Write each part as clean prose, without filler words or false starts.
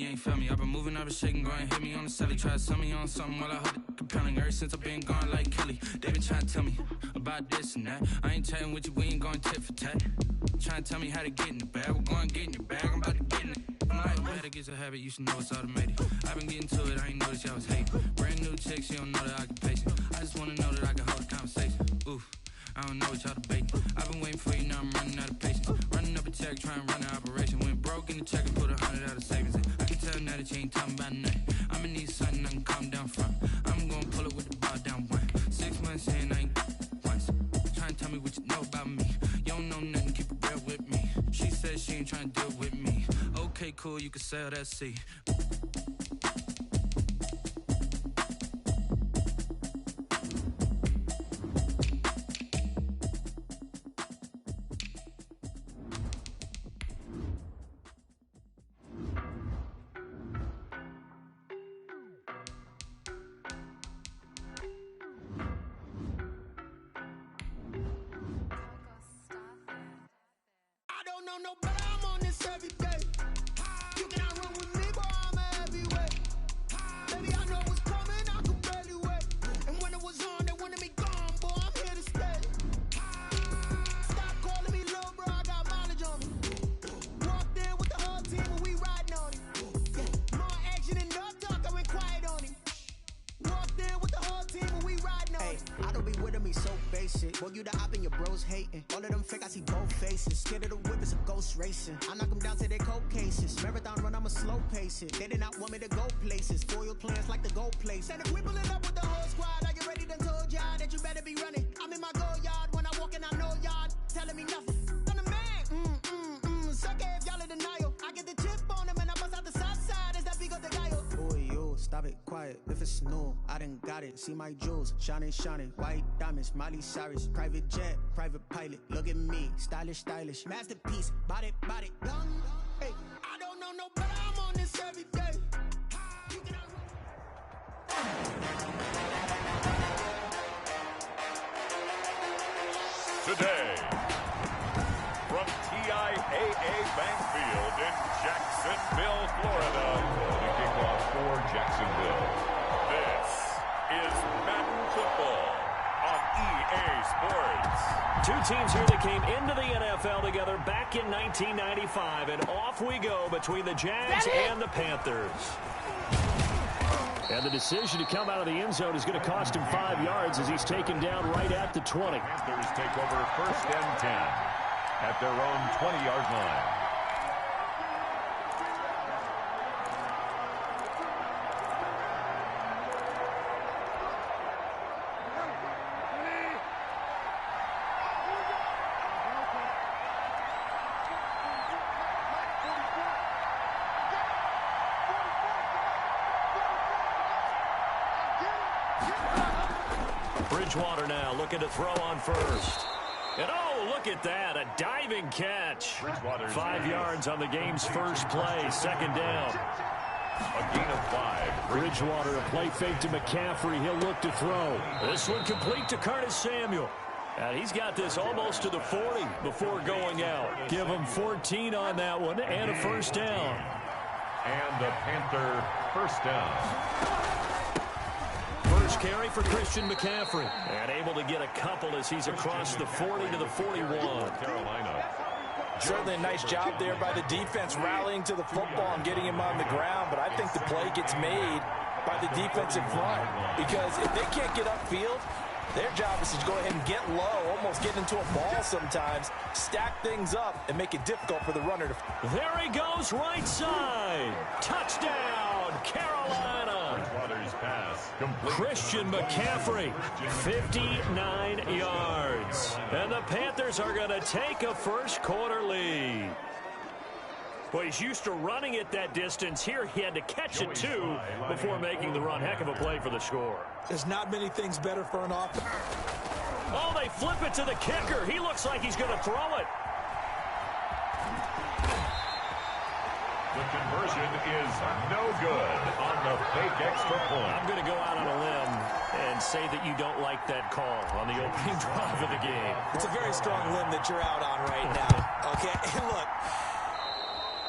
you ain't feel me. I've been moving, I've been shaking, go and hit me on the celly. Try to sell me on something while I heard it compelling. Ever since I've been gone like Kelly, they been trying to tell me about this and that. I ain't chatting with you, we ain't going tit for tat. Trying to tell me how to get in the bag, we're going to get in the bag, I'm about to get in it. I'm like, better get a habit, you should know it's automated. I've been getting to it, I ain't noticed y'all was hating. Brand new chick, she don't know the occupation. I just wanna know that I can hold a conversation. Ooh, I don't know what y'all debating. I've been waiting for you, now I'm running out of patience. Running up a check, trying to run an operation. Went broke in the check and put 100 out of savings in. I can tell now that you ain't talking about nothing. I'ma need something I can calm down from. I'm gonna pull it with the bar down one. 6 months in, I ain't once. Trying to tell me what you know about me. You don't know nothing, keep it real with me. She said she ain't trying to deal with me. Okay, cool, you can sell that seat. No, but I'm on this every day. You cannot run with me, boy, I'm a heavyweight. Baby, I know what's coming, I could barely wait. And when it was on, they wanted me gone, boy, I'm here to stay. Stop calling me little bro, I got mileage on me. Walked in with the whole team and we riding on it. More action and no talk, I went quiet on him. Walked in with the whole team and we riding on it. I don't be with me so basic. Boy, you the op and your bros hating. All of them fake, I see both faces. Scared of the whip, it's a ghost racing. I knock them down to their cold cases. Marathon run, I'ma slow pace it. They did not want me to go places. Foiled plans like the gold place. And if we pulling up with the whole squad, are you ready? Done told y'all that you better be running. I'm in my go yard when I walk in, I know y'all telling me nothing. I'm the man. Suck it if y'all in denial. I get the chip on them and I bust out the south side. Is that big of the guy? Boy, yo, stop it, quiet. If it's new, I done got it. See my jewels, shining, shining. White diamonds, Miley Cyrus. Private jet, private pilot. Look at me, stylish, stylish. Masterpiece, body, done. Hey, I don't know no better, I'm on this every day. You cannot Today, from TIAA Bank Field in Jacksonville, Florida, the kickoff for Jacksonville. This is Madden Football on EA Sports. Two teams here that came into the NFL together back in 1995, and off we go between the Jags and the Panthers. And the decision to come out of the end zone is going to cost him 5 yards as he's taken down right at the 20. Panthers take over 1st and 10 at their own 20-yard line. Bridgewater now looking to throw on first. And oh, look at that, a diving catch. 5 yards on the game's first play, 2nd down. A gain of 5. Bridgewater, a play fake to McCaffrey. He'll look to throw. This one complete to Curtis Samuel. And he's got this almost to the 40 before going out. Give him 14 on that one and a 1st down. And the Panther 1st down. First carry for Christian McCaffrey. And able to get a couple as he's across the 40 to the 41. Carolina. Certainly a nice job there by the defense rallying to the football and getting him on the ground. But I think the play gets made by the defensive front. Because if they can't get upfield, their job is to go ahead and get low, almost get into a ball sometimes, stack things up, and make it difficult for the runner to... There he goes, right side. Touchdown, Carolina. Pass. Christian McCaffrey, 59 yards. And the Panthers are going to take a first-quarter lead. Well, he's used to running it that distance. Here he had to catch it, too, before making the run. Heck of a play for the score. There's not many things better for an offense. Oh, they flip it to the kicker. He looks like he's going to throw it. The conversion is no good on the fake extra point. I'm going to go out on a limb and say that you don't like that call on the opening drive of the game. It's a very strong limb that you're out on right now. Okay, and look,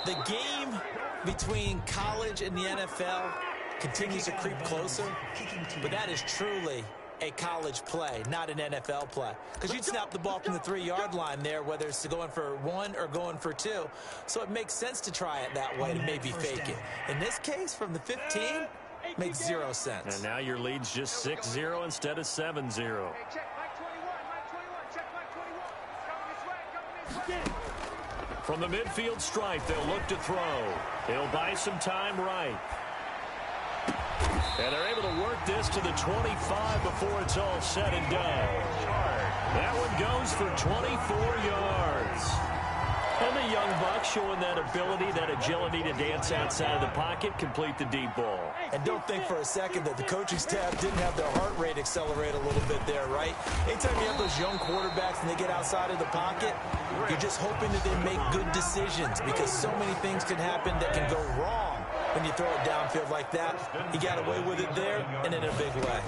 The game between college and the NFL continues to creep closer, but that is truly a college play, not an NFL play. Because you'd snap the ball from the 3-yard line there, whether it's going for 1 or going for 2. So it makes sense to try it that way to maybe fake it. In this case, from the 15, makes 0 sense. And now your lead's just 6-0 instead of 7-0. From the midfield stripe, they'll look to throw. He'll buy some time right. And they're able to work this to the 25 before it's all said and done. That one goes for 24 yards. And the young buck showing that ability, that agility to dance outside of the pocket, complete the deep ball. And don't think for a second that the coaching staff didn't have their heart rate accelerate a little bit there, right? Anytime you have those young quarterbacks and they get outside of the pocket, you're just hoping that they make good decisions because so many things can happen that can go wrong when you throw it downfield like that. He got away with it there and in a big way.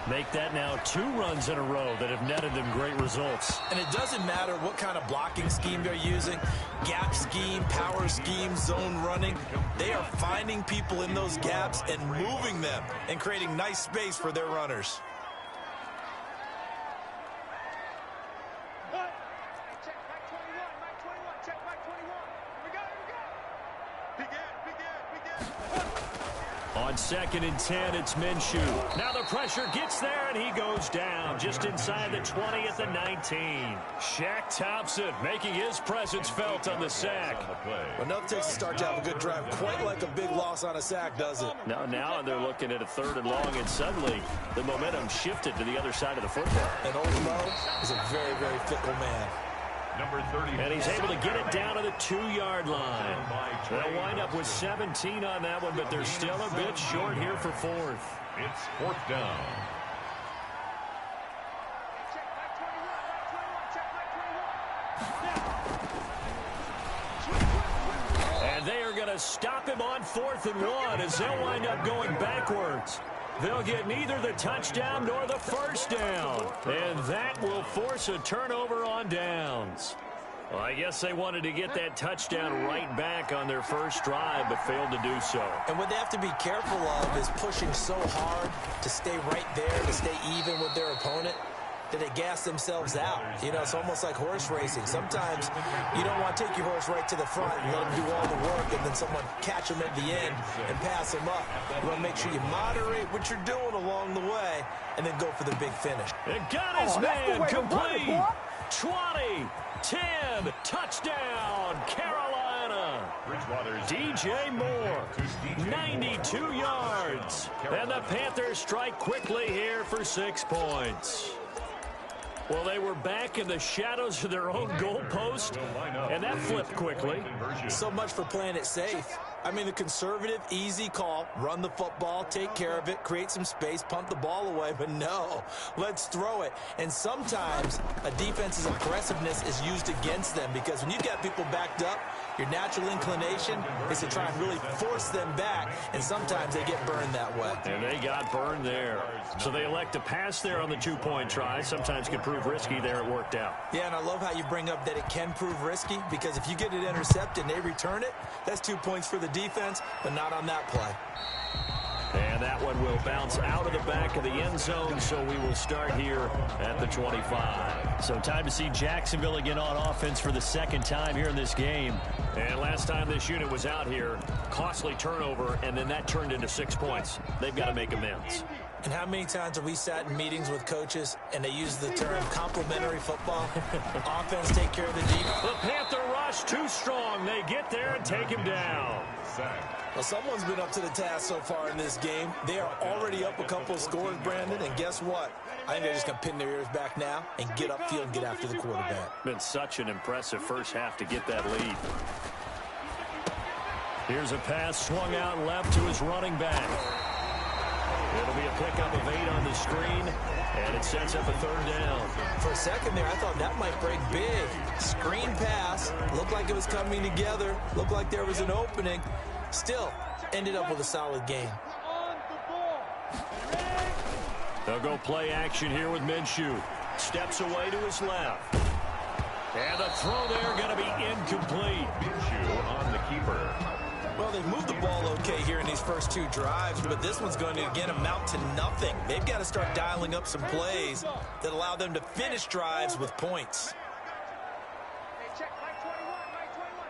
Make that now 2 runs in a row that have netted them great results. And it doesn't matter what kind of blocking scheme they're using, gap scheme, power scheme, zone running. They are finding people in those gaps and moving them and creating nice space for their runners. On 2nd and 10, it's Minshew. Now the pressure gets there, and he goes down just inside the 20 at the 19. Shaq Thompson making his presence felt on the sack. Well, enough takes to start to have a good drive. Quite like a big loss on a sack, does it? Now they're looking at a 3rd and long, and suddenly the momentum shifted to the other side of the football. And Old Mo is a very, very fickle man. Number 30. And he's able to get it down to the 2-yard line. They'll wind up with 17 on that one, but they're still a bit short here for 4th. It's 4th down. And they are going to stop him on 4th and 1 as they'll wind up going backwards. They'll get neither the touchdown nor the 1st down. And that will force a turnover on downs. Well, I guess they wanted to get that touchdown right back on their first drive, but failed to do so. And what they have to be careful of is pushing so hard to stay right there, to stay even with their opponent, that they gas themselves out. You know, it's almost like horse racing. Sometimes you don't want to take your horse right to the front and let them do all the work and then someone catch them at the end and pass them up. You want to make sure you moderate what you're doing along the way and then go for the big finish. It got his man complete. 20, 10, touchdown, Carolina. DJ Moore, 92 yards. And the Panthers strike quickly here for 6 points. Well, they were back in the shadows of their own goalpost, and that flipped quickly. So much for playing it safe. I mean, the conservative, easy call, run the football, take care of it, create some space, pump the ball away, but no, let's throw it. And sometimes a defense's aggressiveness is used against them because when you've got people backed up, your natural inclination is to try and really force them back, and sometimes they get burned that way. And they got burned there. So they elect to pass there on the 2-point try. Sometimes can prove risky there. It worked out. Yeah, and I love how you bring up that it can prove risky because if you get it intercepted and they return it, that's 2 points for the defense, but not on that play. And that one will bounce out of the back of the end zone, so we will start here at the 25. So time to see Jacksonville again on offense for the 2nd time here in this game. And last time this unit was out here, costly turnover, and then that turned into 6 points. They've got to make amends. And how many times have we sat in meetings with coaches and they use the term complementary football? Offense take care of the defense. The Panther rush too strong. They get there and take him down. Well, someone's been up to the task so far in this game. They are already up a couple of scores, Brandon, and guess what? I think they're just going to pin their ears back now and get upfield and get after the quarterback. Been such an impressive first half to get that lead. Here's a pass swung out left to his running back. It'll be a pickup of 8 on the screen, and it sets up a 3rd down. For a second there, I thought that might break big. Screen pass, looked like it was coming together, looked like there was an opening. Still, ended up with a solid game. They'll go play action here with Minshew. Steps away to his left. And the throw there going to be incomplete. Minshew on they've moved the ball okay here in these first 2 drives, but this one's going to, again, amount to nothing. They've got to start dialing up some plays that allow them to finish drives with points. Check back 21,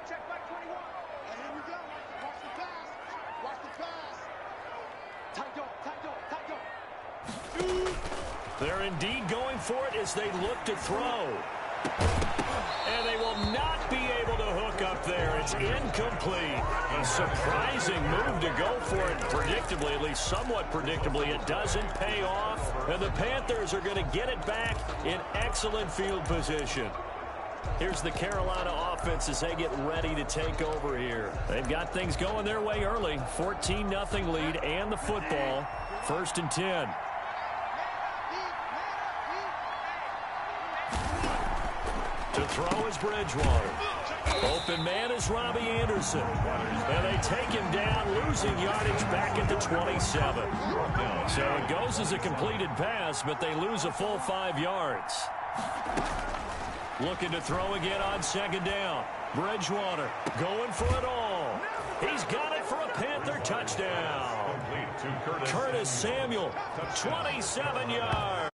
check back 21. Here we go. Watch the pass. Watch the pass. Tight dog. They're indeed going for it as they look to throw. And they will not be able to hook up there. It's incomplete. A surprising move to go for it. Predictably, at least somewhat predictably, it doesn't pay off. And the Panthers are going to get it back in excellent field position. Here's the Carolina offense as they get ready to take over here. They've got things going their way early. 14-0 lead and the football. 1st and 10. To throw is Bridgewater. Open man is Robbie Anderson. And they take him down, losing yardage back at the 27. So it goes as a completed pass, but they lose a full 5 yards. Looking to throw again on 2nd down. Bridgewater going for it all. He's got it for a Panther touchdown. Curtis Samuel, 27 yards.